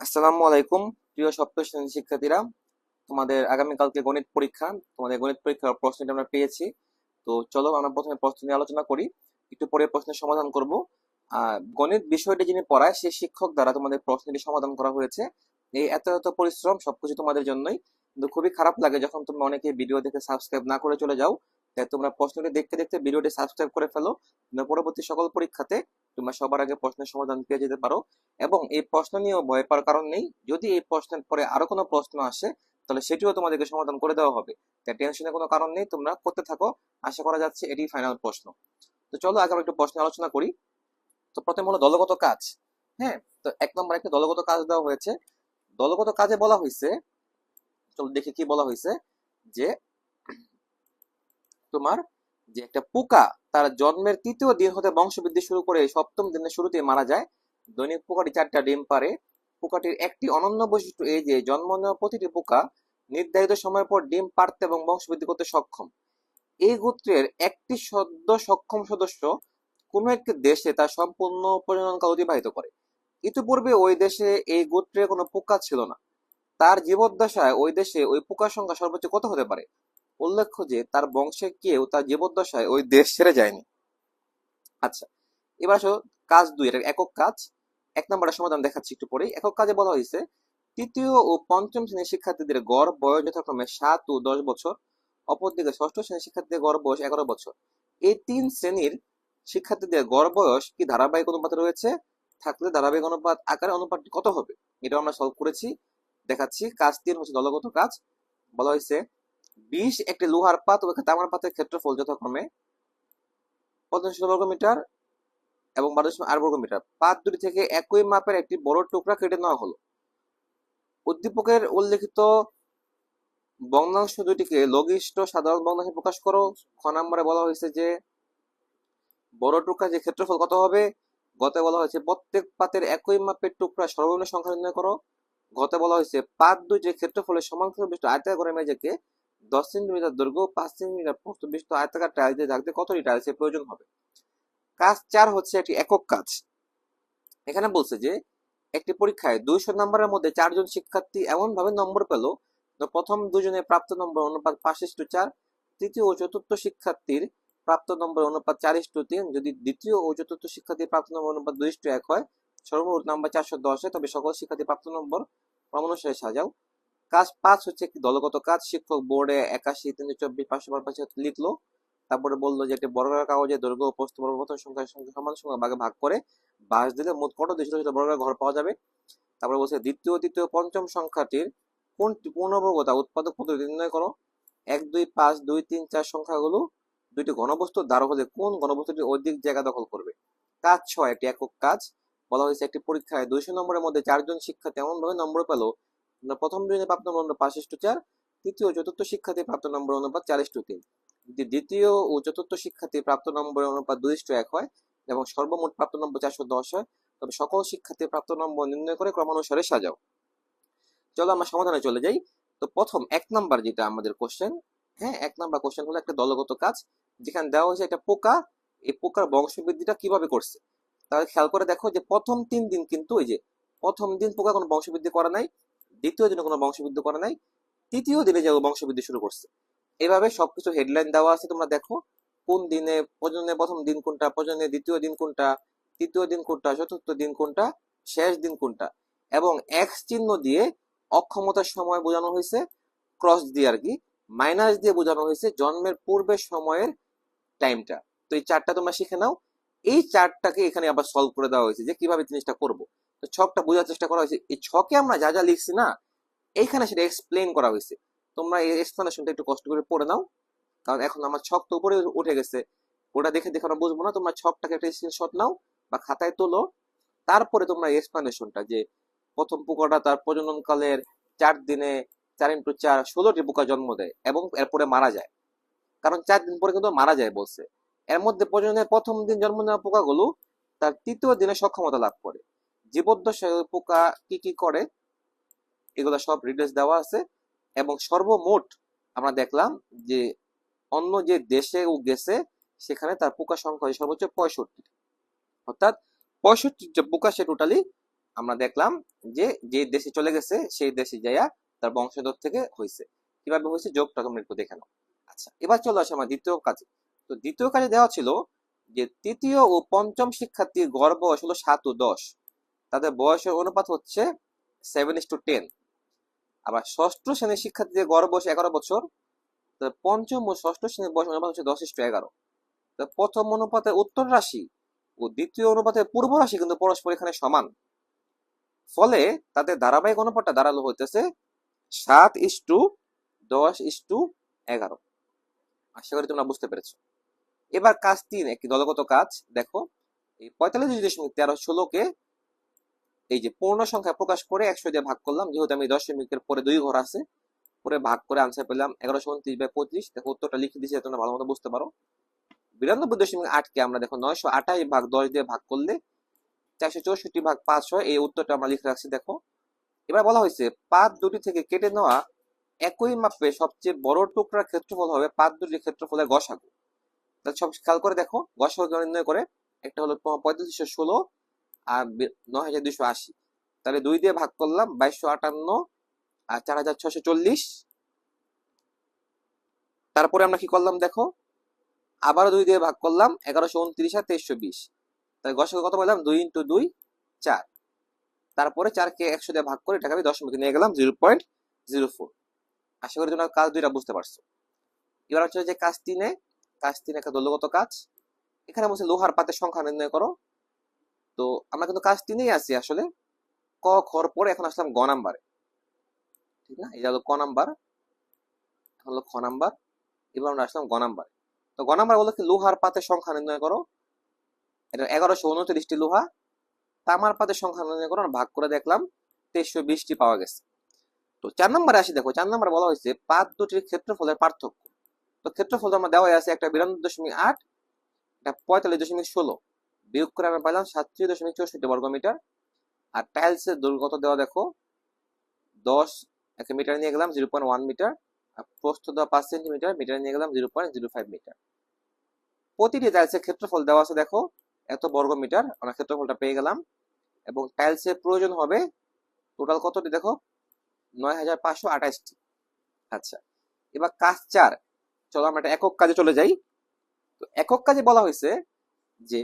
আসসালামু আলাইকুম প্রিয় সপ্তম শ্রেণীর শিক্ষার্থীরা। তোমাদের আগামীকালকে গণিত পরীক্ষা। তোমাদের গণিত পরীক্ষার প্রশ্নটা আমরা পেয়েছি। তো চলো আমরা প্রথমে প্রশ্ন নিয়ে আলোচনা করি, একটু পরে প্রশ্নের সমাধান করব। গণিত বিষয়টি যিনি পড়ায় সেই শিক্ষক দ্বারা তোমাদের প্রশ্নটি সমাধান করা হয়েছে। এই এত এত পরিশ্রম সবকিছু তোমাদের জন্যই। কিন্তু খুবই খারাপ লাগে যখন তুমি অনেকে ভিডিও দেখে সাবস্ক্রাইব না করে চলে যাও। তাই তোমরা প্রশ্নটি দেখতে দেখতে ভিডিওটি সাবস্ক্রাইব করে ফেলো, পরবর্তী সকল পরীক্ষাতে তোমরা সবার আগে প্রশ্নের সমাধান পেয়ে যেতে পারো। এবং এই প্রশ্ন নিয়েও ভয় পাওয়ার কারণ নেই, যদি এই প্রশ্নের পরে আরো কোনো প্রশ্ন আসে তাহলে সেটিও তোমাদেরকে সমাধান করে দেওয়া হবে। তাই টেনশনের কোনো কারণ নেই, তোমরা করতে থাকো। আশা করা যাচ্ছে এটি ফাইনাল প্রশ্ন। তো চলো আগে আমরা একটু প্রশ্ন আলোচনা করি। তো প্রথম হলো দলগত কাজ। হ্যাঁ, তো এক নম্বর একটা দলগত কাজ দেওয়া হয়েছে। দলগত কাজে বলা হয়েছে, চলো দেখি কি বলা হয়েছে, যে তোমার যে একটা পোকা তার জন্মের তৃতীয় দিন হতে বংশবৃদ্ধি শুরু করে সপ্তম দিনের শুরুতে মারা যায়। দৈনিক পোকাটি 4টা ডিম পারে। পোকাটির একটি অনন্য বৈশিষ্ট্য এই যে জন্ম নেওয়া প্রতিটি পোকা নির্ধারিত সময় পর ডিম পাড়তে এবং বংশবৃদ্ধি করতে সক্ষম। এই গোত্রের একটি সদ্য সক্ষম সদস্য কোনো একটি দেশে তার সম্পূর্ণ প্রজননকাল অতিবাহিত করে। ইতিপূর্বে ওই দেশে এই গোত্রের কোনো পোকা ছিল না। তার জীবদ্দশায় ওই দেশে ওই পোকার সংখ্যা সর্বোচ্চ কত হতে পারে? উল্লেখ্য যে তার বংশে কেউ তার জীবদ্দশায় ওই দেশ ছেড়ে যায়নি। আচ্ছা, এবার আসো কাজ 2, এটা একক কাজ। এক নম্বরের সমাধান দেখাচ্ছি একটু পরেই। একক কাজে বলা হয়েছে তৃতীয় ও পঞ্চম শ্রেণীর শিক্ষার্থীদের গড় বয়স যথাক্রমে 7 ও 10 বছর। অপরদিকে ষষ্ঠ শ্রেণীর শিক্ষার্থীদের গড় বয়স 11 বছর। এই 3 শ্রেণীর শিক্ষার্থীদের গড় বয়স কি ধারাবাহিক অনুপাতে রয়েছে? থাকলে ধারাবাহিক অনুপাত আকারে অনুপাতটি কত হবে? এটা আমরা সলভ করেছি, দেখাচ্ছি। কাজ 3 হচ্ছে দলগত কাজ। বলা হয়েছে 20 একটি লোহার পাত ও তামার পাতের ক্ষেত্রফল যথাক্রমে 15 বর্গ মিটার এবং 12.8 বর্গ মিটার। পাত দুটি থেকে একই মাপের একটি বড় টুকরা কেটে নেওয়া হলো। উদ্দীপকের উল্লেখিত ভগ্নাংশ দুটিকে লঘিষ্ঠ সাধারণ ভগ্নাংশে প্রকাশ করো। খ নম্বরে বলা হয়েছে যে বড় টুকরা যে ক্ষেত্রফল কত হবে। গতে বলা হয়েছে প্রত্যেক পাতের একই মাপের টুকরা সর্বনিম্ন সংখ্যা নির্ণয় করো। গতে বলা হয়েছে পাত দুইটির ক্ষেত্রফলের সমান্তরাল বিশিষ্ট আয়তাকার মেঝেকে 10 সেন্টিমিটার দৈর্ঘ্য 5 সেন্টিমিটার প্রস্থ বিশিষ্ট আয়তাকার টাইলস দিয়ে ঢাকতে কতটি টাইলসের প্রয়োজন হবে। কাজ 4 হচ্ছে একটি একক কাজ। এখানে বলছে যে একটি পরীক্ষায় 200 নম্বরের মধ্যে 4 জন শিক্ষার্থী এমন ভাবে নম্বর পেল, প্রথম দুজনের প্রাপ্ত নম্বর অনুপাত 5:4, তৃতীয় ও চতুর্থ শিক্ষার্থীর প্রাপ্ত নম্বর অনুপাত 4:3। যদি দ্বিতীয় ও চতুর্থ শিক্ষার্থীর প্রাপ্ত নম্বর অনুপাত 2:1 হয়, সর্বমোট নাম্বার 410 হয়, তবে সকল শিক্ষার্থীর প্রাপ্ত নম্বর ক্রমানুসারে সাজাও। কাজ 5 হচ্ছে একটি দলগত কাজ। শিক্ষক বোর্ডে 81, 324, 552 লিখলো। তারপরে বললো যে একটি বর্গাকার কাগজে দৈর্ঘ্য ও প্রস্থ পরিবর্তন সংখ্যার সঙ্গে সমান সংখ্যা ভাগে ভাগ করে বাঁশ দিলে মোট কতটি ছোট ছোট বর্গাকার ঘর পাওয়া যাবে। তারপরে বলছে দ্বিতীয়, তৃতীয়, পঞ্চম সংখ্যাটির কোনটি পূর্ণবর্গ তা উৎপাদক পদ্ধতি নির্ণয় করো। 1, 2, 5, 2, 3, 4 সংখ্যাগুলো দুইটি ঘনবস্তুর দ্বারা হলে কোন ঘনবস্তুটি অধিক জায়গা দখল করবে। কাজ 6, একটি একক কাজ। বলা হয়েছে একটি পরীক্ষায় 200 নম্বরের মধ্যে 4 জন শিক্ষার্থী এমন ভাবে নম্বর পেল, প্রথম দুজনের প্রাপ্ত নম্বর 5:4, তৃতীয় ও চতুর্থ শিক্ষার্থীর প্রাপ্ত নম্বর অনুপাত 4:3। যদি দ্বিতীয় ও চতুর্থ শিক্ষার্থীর প্রাপ্ত নম্বরের অনুপাত 2:1 হয় এবং সর্বমোট প্রাপ্ত নম্বর 410 হয়, তবে সকল শিক্ষার্থীর প্রাপ্ত নম্বর নির্ণয় করে ক্রমানুসারে সাজাও। চলো আমরা সমাধানে চলে যাই। তো প্রথম 1 নাম্বার যেটা আমাদের কোশ্চেন, হ্যাঁ 1 নাম্বার কোশ্চেন হলো একটা দলগত কাজ, যেখানে দেওয়া হয়েছে একটা পোকা, এই পোকার বংশবৃদ্ধিটা কিভাবে করছে। তাহলে খেয়াল করে দেখো যে প্রথম 3 দিন কিন্তু ওই যে প্রথম দিন পোকা কোনো বংশবৃদ্ধি করে নাই, দ্বিতীয় দিনে কোনো বংশবৃদ্ধি করে নাই, তৃতীয় দিনে যে বংশবৃদ্ধি শুরু করছে। এভাবে সবকিছু হেডলাইন দেওয়া আছে, তোমরা দেখো কোন দিনে প্রজননের প্রথম দিন কোনটা, প্রজননের দ্বিতীয় দিন কোনটা, তৃতীয় দিন কোনটা, চতুর্থ দিন কোনটা, শেষ দিন কোনটা। এবং এক্স চিহ্ন দিয়ে অক্ষমতার সময় বোঝানো হয়েছে, ক্রস দিয়ে আর কি, মাইনাস দিয়ে বোঝানো হয়েছে জন্মের পূর্বের সময়ের টাইমটা। তো এই চারটা তোমরা শিখে নাও। এই চারটাকে এখানে আবার সলভ করে দেওয়া হয়েছে যে কিভাবে জিনিসটা করব। তো ছকটা বোঝার চেষ্টা করা হয়েছে। এই ছকে আমরা যা যা লিখছি না, এইখানে সেটা এক্সপ্লেন করা হয়েছে। তোমরা এই এক্সপ্লেনেশনটা একটু কষ্ট করে পড়ে নাও, কারণ এখন আমার ছক তো উপরে উঠে গেছে, ওটা দেখে দেখে আমরা বুঝবো না। তোমরা ছকটাকে একটা স্ক্রিনশট নাও বা খাতায় তোলো, তারপরে তোমরা এক্সপ্লেনেশনটা যে প্রথম পোকাটা তার প্রজননকালের 4 দিনে 4x4 16টি পোকা জন্ম দেয় এবং এরপরে মারা যায়, কারণ 4 দিন পরে কিন্তু মারা যায় বলছে। এর মধ্যে প্রজননের প্রথম দিন জন্ম নেওয়া পোকাগুলো তার তৃতীয় দিনে সক্ষমতা লাভ করে। জীবদ্দশায় ওই পোকা কি কি করে এগুলো সব ডিটেলস দেওয়া আছে। এবং সর্বমোট আমরা দেখলাম যে অন্য যে দেশে ও গেছে সেখানে তার পোকা সংখ্যা সর্বোচ্চ 65, অর্থাৎ 65টা পোকা সে টোটালি আমরা দেখলাম যে যে দেশে চলে গেছে সেই দেশে যাইয়া তার বংশধর থেকে হয়েছে। কিভাবে হয়েছে যোগটা তোমরা একটু দেখে নাও। আচ্ছা, এবার চলে আসে আমার দ্বিতীয় কাজে। তো দ্বিতীয় কাজে দেওয়া ছিল যে তৃতীয় ও পঞ্চম শিক্ষার্থীর গড় বয়স হলো 7 ও 10, তাদের বয়সের অনুপাত হচ্ছে 7:10। আবার ষষ্ঠ শ্রেণীর শিক্ষার্থীদের গড় বয়স 11 বছর, পঞ্চম ও ষষ্ঠ শ্রেণীর বয়স অনুপাত হচ্ছে 10:11। প্রথম অনুপাতের উত্তর রাশি ও দ্বিতীয় অনুপাতের পূর্ব রাশি কিন্তু পরস্পর এখানে সমান, ফলে তাদের ধারাবাহিক অনুপাতটা দাঁড়ালো হইতেছে 7:10:11। আশা করি তোমরা বুঝতে পেরেছো। এবার কাজ 3, একটি দলগত কাজ। দেখো, এই 45.1316 এই যে পূর্ণ সংখ্যা প্রকাশ করে 100 দিয়ে ভাগ করলাম, যেহেতু আমি দশমিকের পরে 2 ঘর আছে, পরে ভাগ করে আনসার পেলাম 1129/25। দেখো উত্তরটা লিখে দিয়েছি, তোমরা ভালো মতো বুঝতে পারো। 92.8 আমরা দেখো 928/10 দিয়ে ভাগ করলে 464/5 হয়, এই উত্তরটা আমরা লিখে রাখছি। দেখো, এবার বলা হয়েছে পাত দুটি থেকে কেটে নেওয়া একই মাপে সবচেয়ে বড় টুকরার ক্ষেত্রফল হবে পাত দুটির ক্ষেত্রফলের গসাগু। তাহলে সব খেয়াল করে দেখো, গসাগু নির্ণয় করে একটা হলো 3516 আর 9280। তাহলে 2 দিয়ে ভাগ করলাম 2258 আর 4640। তারপরে আমরা কি করলাম দেখো, আবারও 2 দিয়ে ভাগ করলাম 1129 আর 2320। তাহলে গসাগু কত পেলাম? 2 × 2 4। তারপরে 4কে 100 দিয়ে ভাগ করে এটাকে আমি দশমিকে নিয়ে গেলাম 0.04। আশা করি তোমরা কাজ 2টা বুঝতে পারছো। এবার হচ্ছে যে কাজ 3 একটা দলগত কাজ। এখানে বলছে লোহার পাতের সংখ্যা নির্ণয় করো। তো আমরা কিন্তু কাজ 3 আছি আসলে। ক খর পরে এখন আসলাম গ নাম্বারে, ঠিক না? এটা হলো ক নাম্বার, এখন হলো খ নাম্বার, এবার আমরা আসলাম গ নাম্বারে। তো গ নাম্বার বলো কি লোহার পাতের সংখ্যা নির্ণয় করো। এটা 1129টি লোহা। তামার পাতের সংখ্যা নির্ণয় করো, ভাগ করে দেখলাম 2320টি পাওয়া গেছে। তো 4 নম্বরে আসি। দেখো 4 নম্বরে বলা হয়েছে পাত দুটির ক্ষেত্রফলের পার্থক্য। তো ক্ষেত্রফল আমরা দেওয়া আছে, একটা 92.8, একটা 45.16, বিয়োগ করে আমরা পাইলাম 37.64 বর্গমিটার। আর টাইলসের দৈর্ঘ্য কত দেওয়া দেখো, 10 মিটার নিয়ে গেলাম 0.1 মিটার, আর প্রস্থ দেওয়া 5 সেন্টিমিটার, মিটার নিয়ে গেলাম 0.05 মিটার। প্রতিটি টাইলসের ক্ষেত্রফল দেওয়া আছে দেখো এত বর্গমিটার, আমরা ক্ষেত্রফলটা পেয়ে গেলাম। এবং টাইলসের প্রয়োজন হবে টোটাল কতটি দেখো, 9528টি। আচ্ছা, এবার কাজ 4। চলো আমরা একটা একক কাজে চলে যাই। তো একক কাজে বলা হয়েছে যে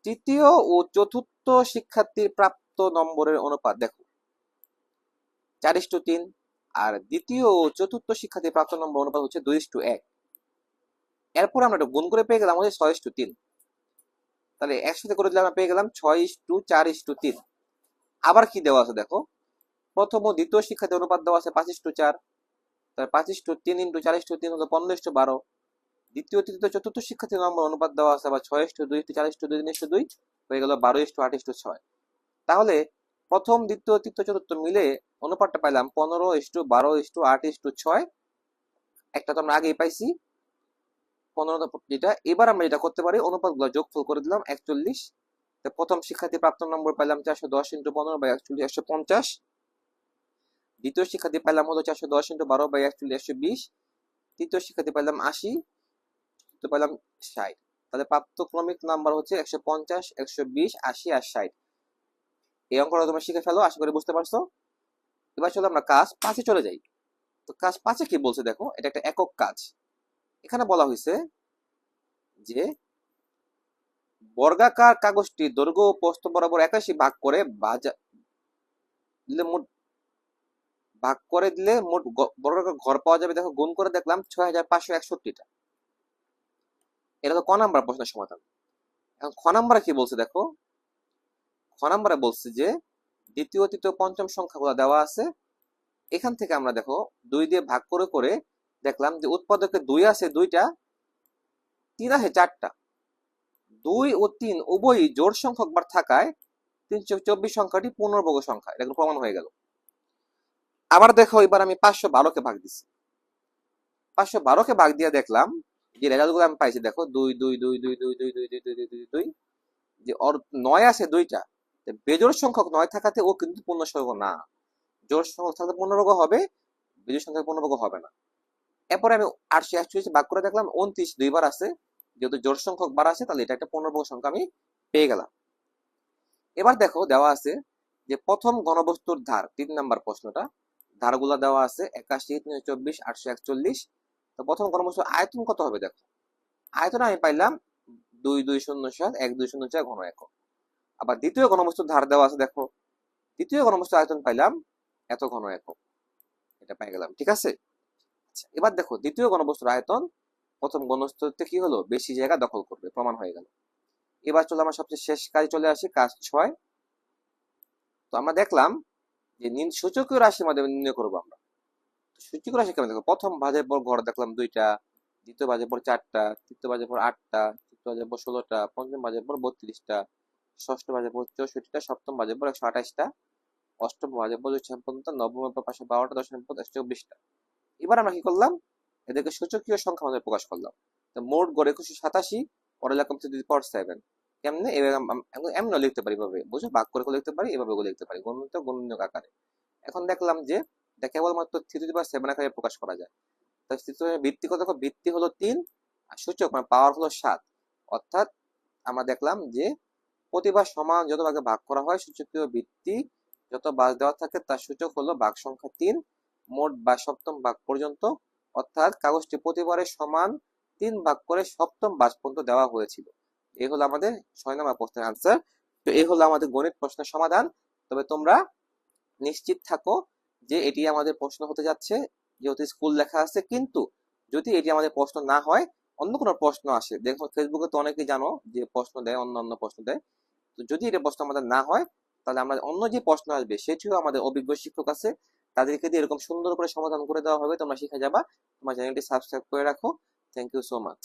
তৃতীয় ও চতুর্থ শিক্ষার্থীর প্রাপ্ত নম্বরের অনুপাত দেখো 4:3, আর দ্বিতীয় ও চতুর্থ শিক্ষার্থীর প্রাপ্ত নম্বর অনুপাত হচ্ছে 2:1। এরপর আমরা একটা গুণ করে পেয়ে গেলাম হচ্ছে 6:3। তাহলে একসাথে করে দিলে আমরা পেয়ে গেলাম 6:4:3। আবার কি দেওয়া আছে দেখো, প্রথম ও দ্বিতীয় শিক্ষার্থীর অনুপাত দেওয়া আছে 5:4। তাহলে 5:3 × 4:3 হলো 15:12। দ্বিতীয় তৃতীয় চতুর্থ শিক্ষার্থীর নম্বর অনুপাত দেওয়া আছে আবার 6:2 × 4:2 হয়ে গেল 12:8:2। তাহলে প্রথম দ্বিতীয় তৃতীয় চতুর্থ মিলে অনুপাতটা পাইলাম 15:12:8:6। একটা তো আমরা আগেই পাইছি 15, যেটা এবার আমরা যেটা করতে পারি অনুপাতগুলো যোগফল করে দিলাম 41। প্রথম শিক্ষার্থী প্রাপ্ত নম্বর পাইলাম 410 × 15/41 150। দ্বিতীয় শিক্ষার্থী পাইলাম হলো 410 × 12/41 120। তৃতীয় শিক্ষার্থী পাইলাম 80, তো পাইলাম 60। তাহলে প্রাপ্ত ক্রমিক নাম্বার হচ্ছে 150, 120, 80 আর 60। এই অঙ্কটা তোমরা শিখে ফেলো, আশা করি বুঝতে পারছো। এবার চলো আমরা কাজ 5-এ চলে যাই। তো কাজ 5-এ কি বলছে দেখো, এটা একটা একক কাজ। এখানে বলা হয়েছে যে বর্গাকার কাগজটি দৈর্ঘ্য ও প্রস্থ বরাবর 81 ভাগ করে দিলে মোট বর্গাকার ঘর পাওয়া যাবে। দেখো গুণ করে দেখলাম 6561টা। এটা তো ক নাম্বার প্রশ্নের সমাধান। এখন খ নাম্বারে কি বলছে দেখো, খ নাম্বারে বলছে যে দ্বিতীয় তৃতীয় পঞ্চম সংখ্যাগুলো দেওয়া আছে। এখান থেকে আমরা দেখো 2 দিয়ে ভাগ করে করে দেখলাম যে উৎপাদকে 2 আছে 2টা, 3 আছে 4টা। 2 ও 3 উভয়ই জোড় সংখ্যক বার থাকায় 324 সংখ্যাটি পূর্ণবর্গ সংখ্যা, এটা প্রমাণ হয়ে গেল। আবার দেখো এবার আমি 512কে ভাগ দিচ্ছি। 512কে ভাগ দিয়ে দেখলাম যে রেজাল্টগুলো আমি পাইছি দেখো 2 2 2 2 2 2 2 2 2 2 2 যে ওর 9 আছে 2টা। বেজোড় সংখ্যক 9 থাকাতে ও কিন্তু পূর্ণবর্গ না। জোড় সংখ্যক থাকলে পূর্ণবর্গ হবে, বিজোড় সংখ্যা পূর্ণবর্গ হবে না। এরপরে আমি 848 ভাগ করে দেখলাম 29 দুইবার আছে, যেহেতু জোড় সংখ্যক বার আছে তাহলে এটা একটা পূর্ণবর্গ সংখ্যা আমি পেয়ে গেলাম। এবার দেখো দেওয়া আছে যে প্রথম ঘনবস্তুর ধার, 3 নাম্বার প্রশ্নটা, ধারগুলা দেওয়া আছে 81, 324, 841। তো প্রথম ঘনবস্তুর আয়তন কত হবে দেখো। আয়তন আমি পাইলাম 2207, 1204 ঘন একক। আবার দ্বিতীয় ঘনবস্তুর ধার দেওয়া আছে দেখো, দ্বিতীয় ঘনবস্তুর আয়তন পাইলাম এত ঘন একক, এটা পাই গেলাম, ঠিক আছে। আচ্ছা, এবার দেখো দ্বিতীয় ঘনবস্তুর আয়তন প্রথম ঘনবস্তুর থেকে কি হলো, বেশি জায়গা দখল করবে, প্রমাণ হয়ে গেল। এবার চলো আমরা সবচেয়ে শেষ কাজে চলে আসি, কাজ 6। তো আমরা দেখলাম যে সূচকীয় রাশির মাধ্যমে নির্ণয় করবো আমরা। সূচকীয় রাশি কেমন দেখো, প্রথম ভাজের পর ঘর দেখলাম 2টা, দ্বিতীয় ভাজের পর 4টা, তৃতীয় ভাজের পর 8টা, চতুর্থ ভাজের পর 16টা, পঞ্চম ভাজের পর 32টা, ষষ্ঠ ভাজের পর 64টা, সপ্তম ভাজের পর 128টা, অষ্টম ভাজের পর 256টা, নবমের পর 512টা, দশমের পর 124টা। এবার আমরা কি করলাম, এদেরকে সূচকীয় সংখ্যা মাধ্যমে প্রকাশ করলাম। তো মোট গড় 2187, পরে লিখলাম টু দি পাওয়ার 7। কেমনে, এভাবে এমন লিখতে পারি, এভাবে বুঝো, ভাগ করে লিখতে পারি, এভাবে লিখতে পারি গুণনীয়ক আকারে। এখন দেখলাম যে এটা কেবলমাত্র 3 টু দি পাওয়ার 7 আকারে প্রকাশ করা যায়। তো ভিত্তি কত, ভিত্তি হলো 3, আর সূচক মানে পাওয়ার হলো 7। অর্থাৎ আমরা দেখলাম যে প্রতিবার সমান যত ভাগে ভাগ করা হয়, সূচকীয় ভিত্তি যত বাস দেওয়া থাকে তার সূচক হলো ভাগ সংখ্যা 3, মোট বা সপ্তম ভাগ পর্যন্ত। অর্থাৎ কাগজটি প্রতিবারে সমান 3 ভাগ করে সপ্তম বাস পর্যন্ত দেওয়া হয়েছিল। এই হলো আমাদের 6 নম্বর প্রশ্নের আনসার। তো এই হলো আমাদের গণিত প্রশ্নের সমাধান। তবে তোমরা নিশ্চিত থাকো যে এটি আমাদের প্রশ্ন হতে যাচ্ছে, যেহেতু স্কুল লেখা আছে। কিন্তু যদি এটি আমাদের প্রশ্ন না হয়, অন্য কোনো প্রশ্ন আসে, দেখো ফেসবুকে তো অনেকেই জানো যে প্রশ্ন দেয়, অন্য প্রশ্ন দেয়। তো যদি এটা প্রশ্ন আমাদের না হয়, তাহলে আমরা অন্য যে প্রশ্ন আসবে সেটিও আমাদের অভিজ্ঞ শিক্ষক আছে, তাদেরকে দিয়ে এরকম সুন্দর করে সমাধান করে দেওয়া হবে, তোমরা শিখে যাবা। তোমার চ্যানেলটি সাবস্ক্রাইব করে রাখো। Thank you so much.